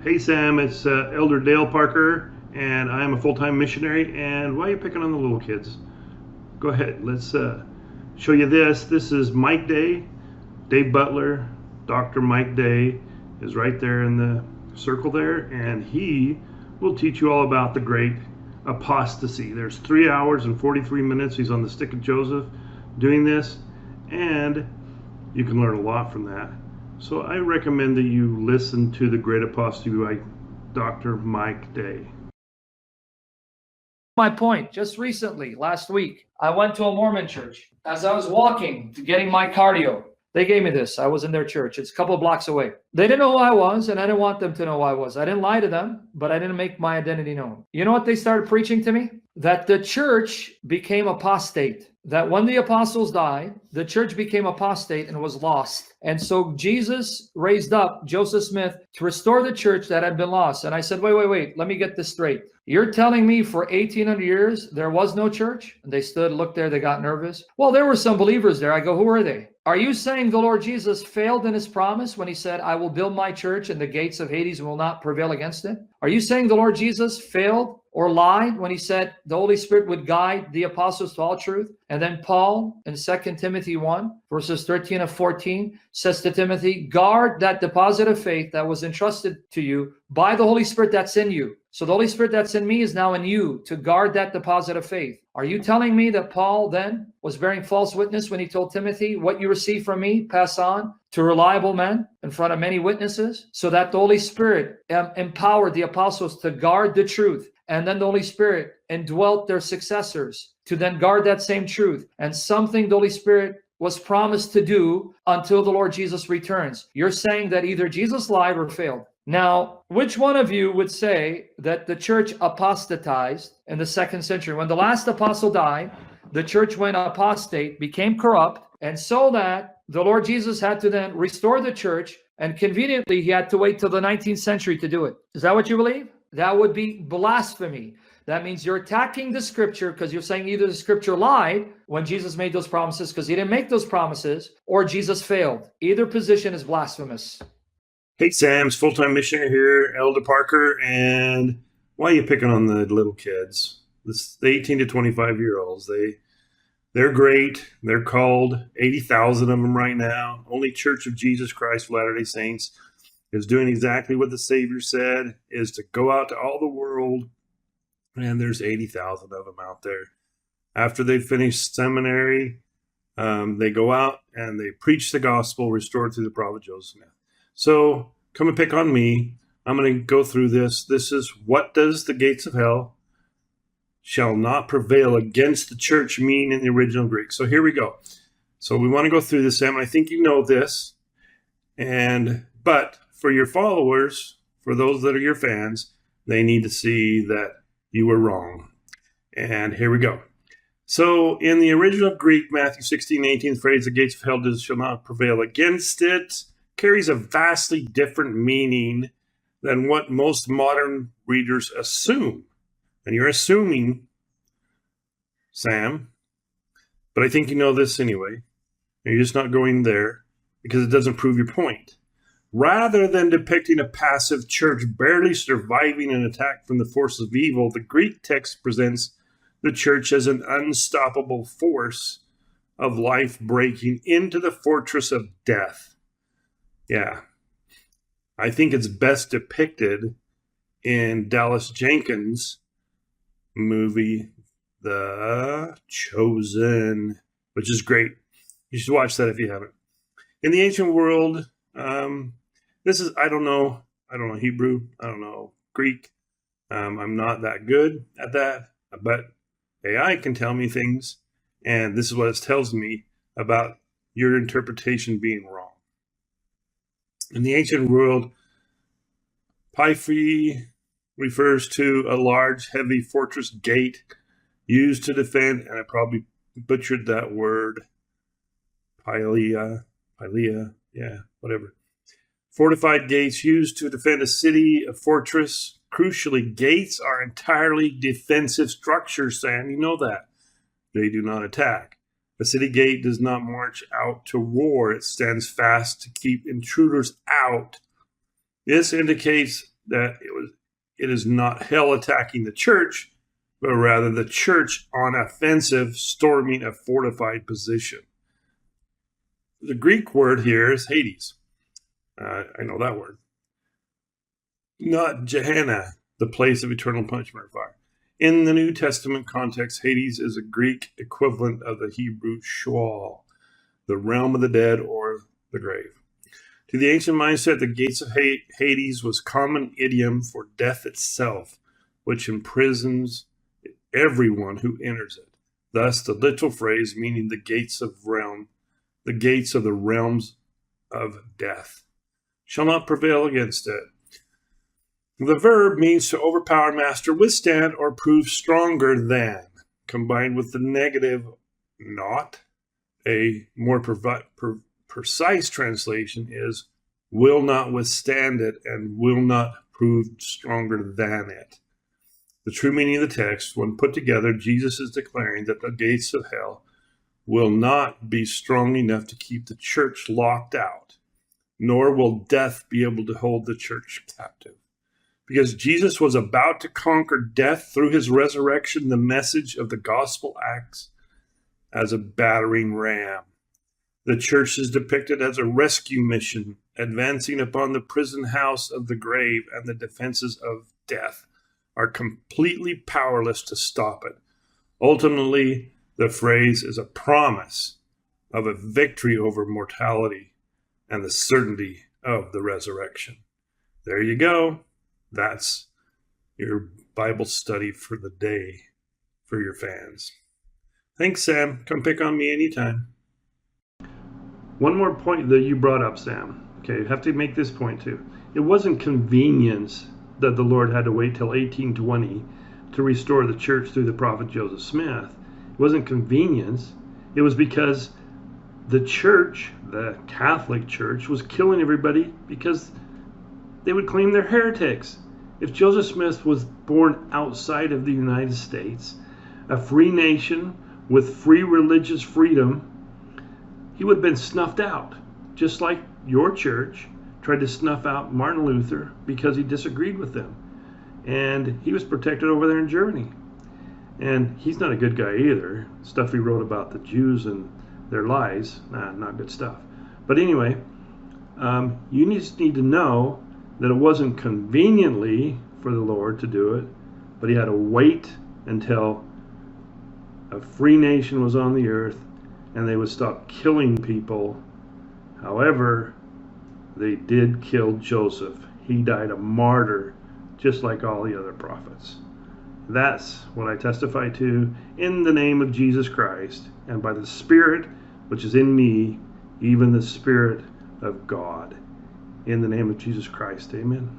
Hey Sam, it's Elder Dale Parker, and I'm a full-time missionary. And why are you picking on the little kids? Go ahead, let's show you this. This is Mike Day, Dave Butler. Dr. Mike Day is right there in the circle there, and he will teach you all about the Great Apostasy. There's 3 hours and 43 minutes. He's on the Stick of Joseph doing this, and you can learn a lot from that. So I recommend that you listen to the Great Apostasy by Dr. Mike Day. My point, just recently, last week, I went to a Mormon church. As I was walking to getting my cardio, they gave me this. I was in their church. It's a couple of blocks away. They didn't know who I was, and I didn't want them to know who I was. I didn't lie to them, but I didn't make my identity known. You know what they started preaching to me? That the church became apostate. That when the apostles died, the church became apostate and was lost. And so Jesus raised up Joseph Smith to restore the church that had been lost. And I said, wait, let me get this straight. You're telling me for 1800 years there was no church? And they stood, looked there, they got nervous. Well, there were some believers there. I go, who are they? Are you saying the Lord Jesus failed in his promise when he said, I will build my church and the gates of Hades will not prevail against it? Are you saying the Lord Jesus failed or lied when he said the Holy Spirit would guide the apostles to all truth? And then Paul in 2 Timothy 1, verses 13 and 14 says to Timothy, guard that deposit of faith that was entrusted to you by the Holy Spirit that's in you. So the Holy Spirit that's in me is now in you to guard that deposit of faith. Are you telling me that Paul then was bearing false witness when he told Timothy, what you receive from me, pass on to reliable men in front of many witnesses, so that the Holy Spirit empowered the apostles to guard the truth? And then the Holy Spirit indwelt their successors to then guard that same truth. And something the Holy Spirit was promised to do until the Lord Jesus returns. You're saying that either Jesus lied or failed. Now, which one of you would say that the church apostatized in the 2nd century? When the last apostle died, the church went apostate, became corrupt, and so that the Lord Jesus had to then restore the church, and conveniently, he had to wait till the 19th century to do it. Is that what you believe? That would be blasphemy. That means you're attacking the scripture because you're saying either the scripture lied when Jesus made those promises because he didn't make those promises, or Jesus failed. Either position is blasphemous. Hey Sam, it's full-time missionary here, Elder Parker, and why are you picking on the little kids? The 18 to 25-year-olds, they're great. They're called 80,000 of them right now. Only Church of Jesus Christ of Latter-day Saints is doing exactly what the Savior said, is to go out to all the world, and there's 80,000 of them out there. After they finish seminary, they go out and they preach the gospel restored through the prophet Joseph Smith. So come and pick on me. I'm going to go through this. This is, what does the gates of hell shall not prevail against the church mean in the original Greek? So here we go. So we want to go through this, Sam. I think you know this. But for your followers, for those that are your fans, they need to see that you were wrong. And here we go. So in the original Greek, Matthew 16:18, the phrase, the gates of hell shall not prevail against it, carries a vastly different meaning than what most modern readers assume. And you're assuming, Sam, but I think you know this anyway. And you're just not going there because it doesn't prove your point. Rather than depicting a passive church barely surviving an attack from the forces of evil, the Greek text presents the church as an unstoppable force of life breaking into the fortress of death. Yeah, I think it's best depicted in Dallas Jenkins' movie, The Chosen, which is great. You should watch that if you haven't. In the ancient world, this is, I don't know Hebrew, I don't know Greek. I'm not that good at that, but AI can tell me things, and this is what it tells me about your interpretation being wrong. In the ancient world, Pyphi refers to a large, heavy fortress gate used to defend, and I probably butchered that word, Pylea, yeah, whatever. Fortified gates used to defend a city, a fortress. Crucially, gates are entirely defensive structures, Sam. You know that. They do not attack. A city gate does not march out to war. It stands fast to keep intruders out. This indicates that it is not hell attacking the church, but rather the church on offensive, storming a fortified position. The Greek word here is Hades. I know that word. Not Gehenna, the place of eternal punishment or fire. In the New Testament context, Hades is a Greek equivalent of the Hebrew Sheol, the realm of the dead or the grave. To the ancient mindset, the gates of Hades was common idiom for death itself, which imprisons everyone who enters it. Thus, the literal phrase meaning the gates of the realms of death shall not prevail against it. The verb means to overpower, master, withstand, or prove stronger than, combined with the negative not. A more precise translation is will not withstand it and will not prove stronger than it. The true meaning of the text, when put together, Jesus is declaring that the gates of hell will not be strong enough to keep the church locked out, nor will death be able to hold the church captive. Because Jesus was about to conquer death through his resurrection, the message of the gospel acts as a battering ram. The church is depicted as a rescue mission, advancing upon the prison house of the grave, and the defenses of death are completely powerless to stop it. Ultimately, the phrase is a promise of a victory over mortality and the certainty of the resurrection. There you go. That's your Bible study for the day for your fans. Thanks, Sam. Come pick on me anytime. One more point that you brought up, Sam. Okay, you have to make this point too. It wasn't convenience that the Lord had to wait till 1820 to restore the church through the prophet Joseph Smith. It wasn't convenience. It was because the church, the Catholic Church, was killing everybody because they would claim they're heretics. If Joseph Smith was born outside of the United States, a free nation with free religious freedom, he would have been snuffed out, just like your church tried to snuff out Martin Luther because he disagreed with them. And he was protected over there in Germany. And he's not a good guy either. Stuff he wrote about the Jews and their lies, not good stuff. But anyway, you just need to know that it wasn't conveniently for the Lord to do it, but he had to wait until a free nation was on the earth and they would stop killing people. However, they did kill Joseph. He died a martyr, just like all the other prophets. That's what I testify to in the name of Jesus Christ, and by the Spirit which is in me, even the Spirit of God. In the name of Jesus Christ, amen.